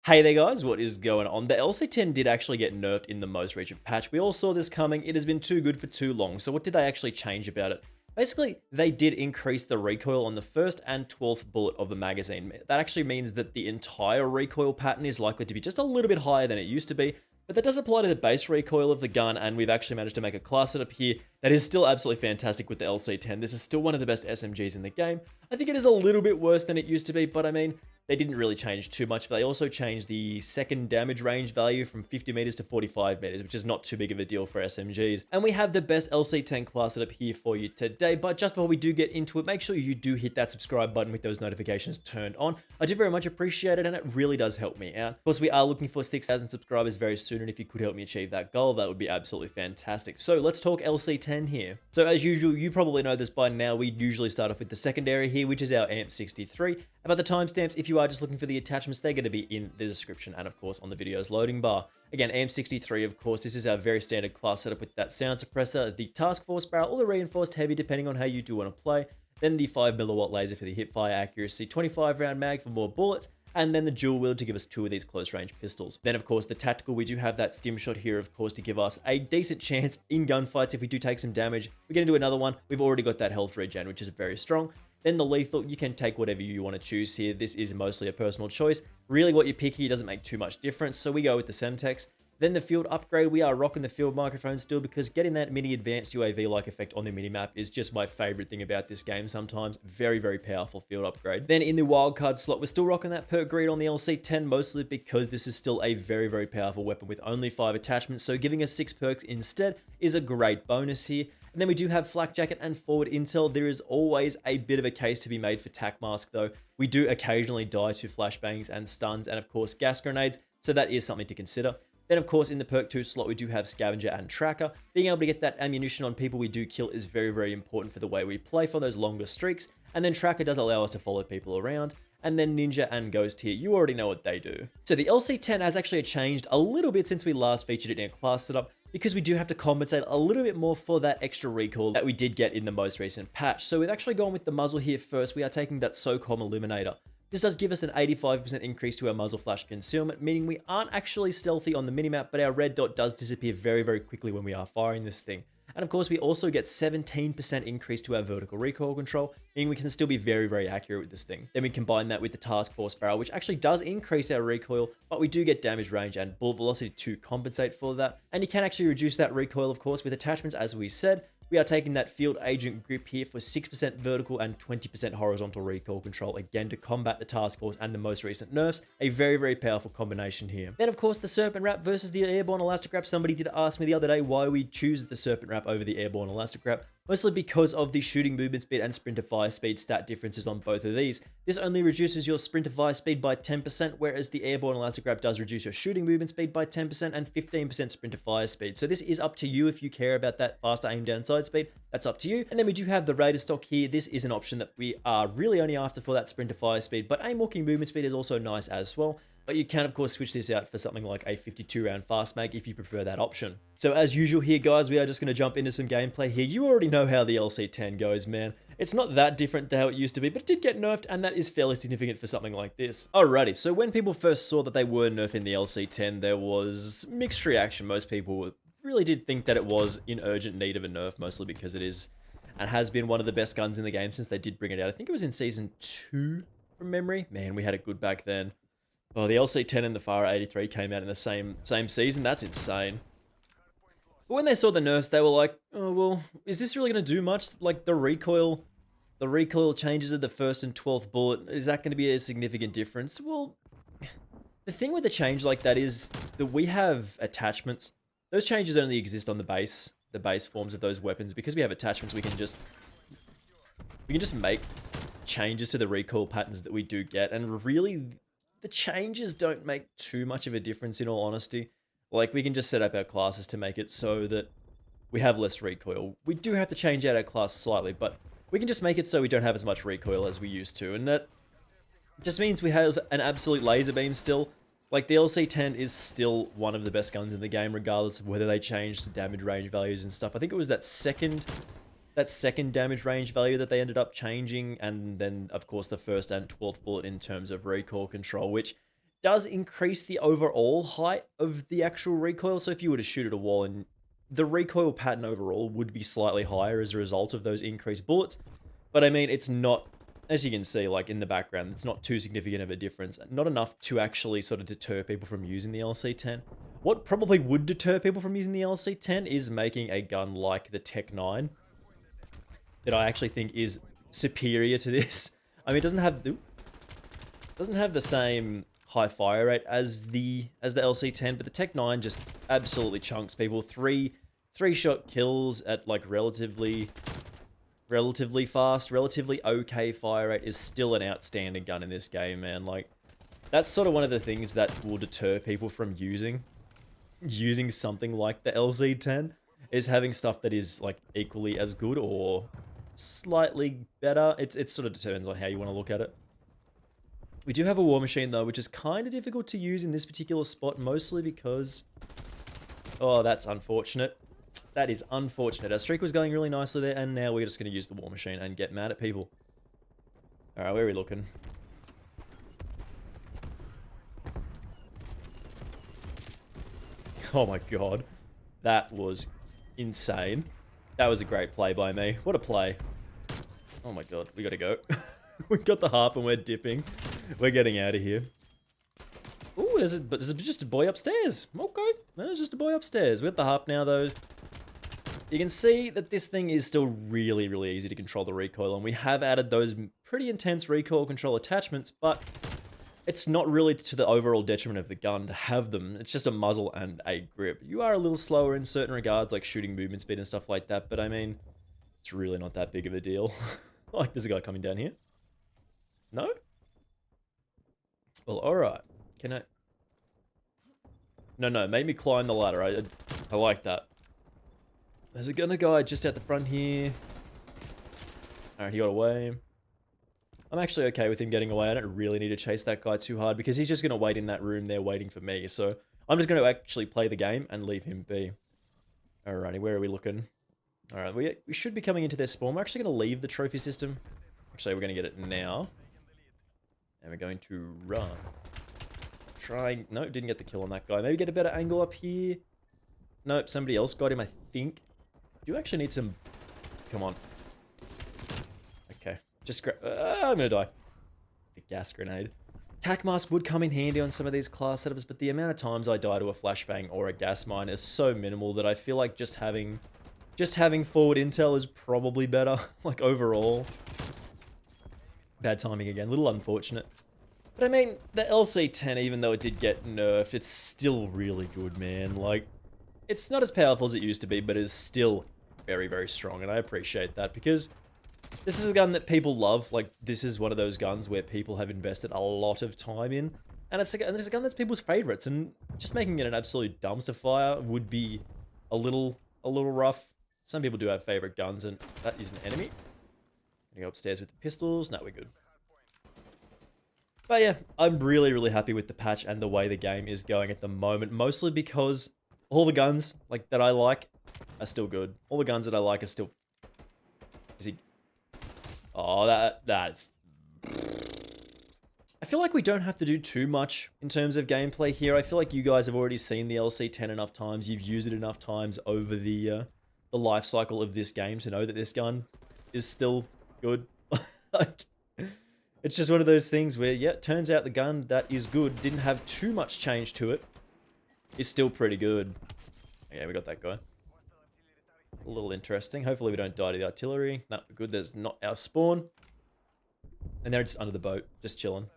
Hey there guys, what is going on? The LC10 did actually get nerfed in the most recent patch. We all saw this coming. It has been too good for too long. So what did they actually change about it? Basically, they did increase the recoil on the first and 12th bullet of the magazine. That actually means that the entire recoil pattern is likely to be just a little bit higher than it used to be. But that does apply to the base recoil of the gun, and we've actually managed to make a class setup here that is still absolutely fantastic with the LC10. This is still one of the best SMGs in the game. I think it is a little bit worse than it used to be, but I mean, they didn't really change too much. They also changed the second damage range value from 50 meters to 45 meters, which is not too big of a deal for SMGs. And we have the best LC10 class setup here for you today. But just before we do get into it, make sure you do hit that subscribe button with those notifications turned on. I do very much appreciate it, and it really does help me out. Of course, we are looking for 6,000 subscribers very soon, and if you could help me achieve that goal, that would be absolutely fantastic. So let's talk LC10 here. So as usual, you probably know this by now, we usually start off with the secondary here, which is our AMP63. About the timestamps, if you are just looking for the attachments, they're going to be in the description and, of course, on the video's loading bar. Again, AMP63, of course, this is our very standard class setup with that sound suppressor, the task force barrel, or the reinforced heavy, depending on how you do want to play. Then the 5mm laser for the hip fire accuracy, 25 round mag for more bullets, and then the dual wield to give us 2 of these close range pistols. Then, of course, the tactical, we do have that stim shot here, of course, to give us a decent chance in gunfights if we do take some damage. We're going to do another one. We've already got that health regen, which is very strong. Then the lethal, you can take whatever you want to choose here. This is mostly a personal choice. Really, what you pick here doesn't make too much difference, so we go with the Semtex. Then the field upgrade, we are rocking the field microphone still because getting that mini advanced UAV-like effect on the minimap is just my favorite thing about this game sometimes. Very, very powerful field upgrade. Then in the wildcard slot, we're still rocking that perk greed on the LC10, mostly because this is still a very, very powerful weapon with only 5 attachments, so giving us 6 perks instead is a great bonus here. And then we do have flak jacket and forward intel. There is always a bit of a case to be made for tac mask though. We do occasionally die to flashbangs and stuns and of course gas grenades, so that is something to consider. Then of course in the perk 2 slot we do have scavenger and tracker. Being able to get that ammunition on people we do kill is very, very important for the way we play for those longer streaks. And then tracker does allow us to follow people around. And then Ninja and Ghost here, you already know what they do. So the LC10 has actually changed a little bit since we last featured it in a class setup, because we do have to compensate a little bit more for that extra recoil that we did get in the most recent patch. So we've actually gone with the muzzle here first. We are taking that SOCOM Eliminator. This does give us an 85% increase to our muzzle flash concealment, meaning we aren't actually stealthy on the minimap, but our red dot does disappear very, very quickly when we are firing this thing. And of course, we also get 17% increase to our vertical recoil control, meaning we can still be very, very accurate with this thing. Then we combine that with the task force barrel, which actually does increase our recoil, but we do get damage range and bullet velocity to compensate for that. And you can actually reduce that recoil, of course, with attachments, as we said. We are taking that field agent grip here for 6% vertical and 20% horizontal recoil control, again to combat the task force and the most recent nerfs. A very, very powerful combination here. Then of course the serpent wrap versus the airborne elastic wrap. Somebody did ask me the other day why we choose the serpent wrap over the airborne elastic wrap. Mostly because of the shooting movement speed and sprint to fire speed stat differences on both of these. This only reduces your sprint to fire speed by 10%, whereas the airborne elastic wrap does reduce your shooting movement speed by 10% and 15% sprint to fire speed. So this is up to you if you care about that faster aim down side speed. That's up to you. And then we do have the Raider stock here. This is an option that we are really only after for that sprint to fire speed, but aim walking movement speed is also nice as well. But you can, of course, switch this out for something like a 52-round fast mag if you prefer that option. So as usual here, guys, we are just going to jump into some gameplay here. You already know how the LC10 goes, man. It's not that different to how it used to be, but it did get nerfed, and that is fairly significant for something like this. Alrighty, so when people first saw that they were nerfing the LC10, there was mixed reaction. Most people really did think that it was in urgent need of a nerf, mostly because it is and has been one of the best guns in the game since they did bring it out. I think it was in Season 2, from memory. Man, we had it good back then. Oh, the LC10 and the Farah 83 came out in the same season. That's insane. But when they saw the nerfs, they were like, oh, well, is this really going to do much? Like, the recoil changes of the 1st and 12th bullet, is that going to be a significant difference? Well, the thing with a change like that is that we have attachments. Those changes only exist on the base forms of those weapons. Because we have attachments, we can just make changes to the recoil patterns that we do get, and really the changes don't make too much of a difference in all honesty. Like, we can just set up our classes to make it so that we have less recoil. We do have to change out our class slightly, but we can just make it so we don't have as much recoil as we used to, and that just means we have an absolute laser beam still. Like, the LC10 is still one of the best guns in the game, regardless of whether they changed the damage range values and stuff. I think it was that second damage range value that they ended up changing, and then of course the 1st and 12th bullet in terms of recoil control, which does increase the overall height of the actual recoil. So if you were to shoot at a wall, and the recoil pattern overall would be slightly higher as a result of those increased bullets. But I mean, it's not, as you can see, like in the background, it's not too significant of a difference. Not enough to actually sort of deter people from using the LC10. What probably would deter people from using the LC10 is making a gun like the Tech 9 that I actually think is superior to this. I mean, it doesn't have the same high fire rate as the LC10, but the Tech 9 just absolutely chunks people. Three shot kills at like relatively fast, relatively okay fire rate is still an outstanding gun in this game, man. Like, that's sort of one of the things that will deter people from using something like the LC10, is having stuff that is like equally as good or slightly better. It sort of determines on how you want to look at it. We do have a war machine though, which is kind of difficult to use in this particular spot, mostly because, oh, that's unfortunate. That is unfortunate. Our streak was going really nicely there, and now we're just going to use the war machine and get mad at people. Alright, where are we looking? Oh my god. That was insane. That was a great play by me. What a play. Oh my god, we gotta go. We got the harp and we're dipping. We're getting out of here. Ooh, there's just a boy upstairs. Okay, there's just a boy upstairs. We got the harp now though. You can see that this thing is still really, really easy to control the recoil, and we have added those pretty intense recoil control attachments, but it's not really to the overall detriment of the gun to have them. It's just a muzzle and a grip. You are a little slower in certain regards, like shooting movement speed and stuff like that, but I mean, it's really not that big of a deal. Like, there's a guy coming down here. No? Well, alright. Can I... No, make me climb the ladder. I like that. There's a guy just out the front here. Alright, he got away. I'm actually okay with him getting away. I don't really need to chase that guy too hard because he's just going to wait in that room there waiting for me. So I'm just going to actually play the game and leave him be. Alrighty, where are we looking? Alright, we should be coming into their spawn. We're actually going to leave the trophy system. Actually, we're going to get it now. And we're going to run. No, didn't get the kill on that guy. Maybe get a better angle up here. Nope, somebody else got him, I think. Do you actually need some... Come on. Okay. Just grab... I'm gonna die. The gas grenade. Tac mask would come in handy on some of these class setups, but the amount of times I die to a flashbang or a gas mine is so minimal that I feel like just having forward intel is probably better. Like, overall. Bad timing again. Little unfortunate. But I mean, the LC10, even though it did get nerfed, it's still really good, man. Like... It's not as powerful as it used to be, but it is still very, very strong, and I appreciate that, because this is a gun that people love. Like, this is one of those guns where people have invested a lot of time in, and it's a gun that's people's favorites, and just making it an absolute dumpster fire would be a little rough. Some people do have favorite guns, and that is an enemy. Gonna go upstairs with the pistols. No, we're good. But yeah, I'm really, really happy with the patch and the way the game is going at the moment, mostly because all the guns like that I like are still good. All the guns that I like are still... Is he... Oh, that's... I feel like we don't have to do too much in terms of gameplay here. I feel like you guys have already seen the LC10 enough times. You've used it enough times over the life cycle of this game to know that this gun is still good. Like, it's just one of those things where, yeah, it turns out the gun that is good, didn't have too much change to it, is still pretty good. Okay, we got that guy. A little interesting. Hopefully we don't die to the artillery. No, good. There's not our spawn. And they're just under the boat. Just chilling.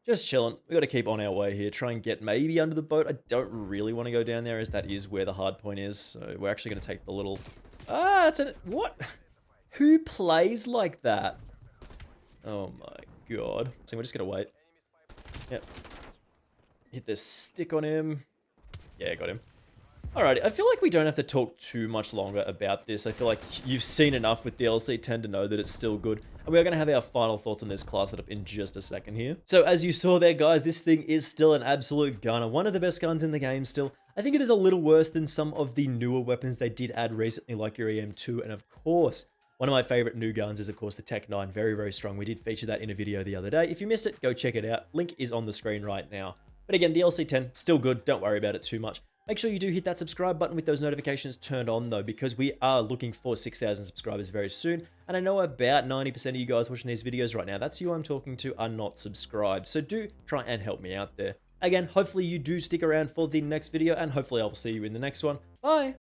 Just chilling. We got to keep on our way here. Try and get maybe under the boat. I don't really want to go down there, as that is where the hard point is. So we're actually going to take the little... Ah, that's an... What? Who plays like that? Oh my god. So we're just going to wait. Yep. Hit this stick on him. Yeah, got him. Alrighty, I feel like we don't have to talk too much longer about this. I feel like you've seen enough with the LC10 to know that it's still good. And we are going to have our final thoughts on this class setup in just a second here. So as you saw there, guys, this thing is still an absolute gunner. One of the best guns in the game still. I think it is a little worse than some of the newer weapons they did add recently, like your EM2. And of course, One of my favorite new guns is, of course, the Tech 9. Very, very strong. We did feature that in a video the other day. If you missed it, go check it out. Link is on the screen right now. But again, the LC10, still good. Don't worry about it too much. Make sure you do hit that subscribe button with those notifications turned on, though, because we are looking for 6,000 subscribers very soon. And I know about 90% of you guys watching these videos right now, that's you I'm talking to, are not subscribed. So do try and help me out there. Again, hopefully you do stick around for the next video, and hopefully I will see you in the next one. Bye!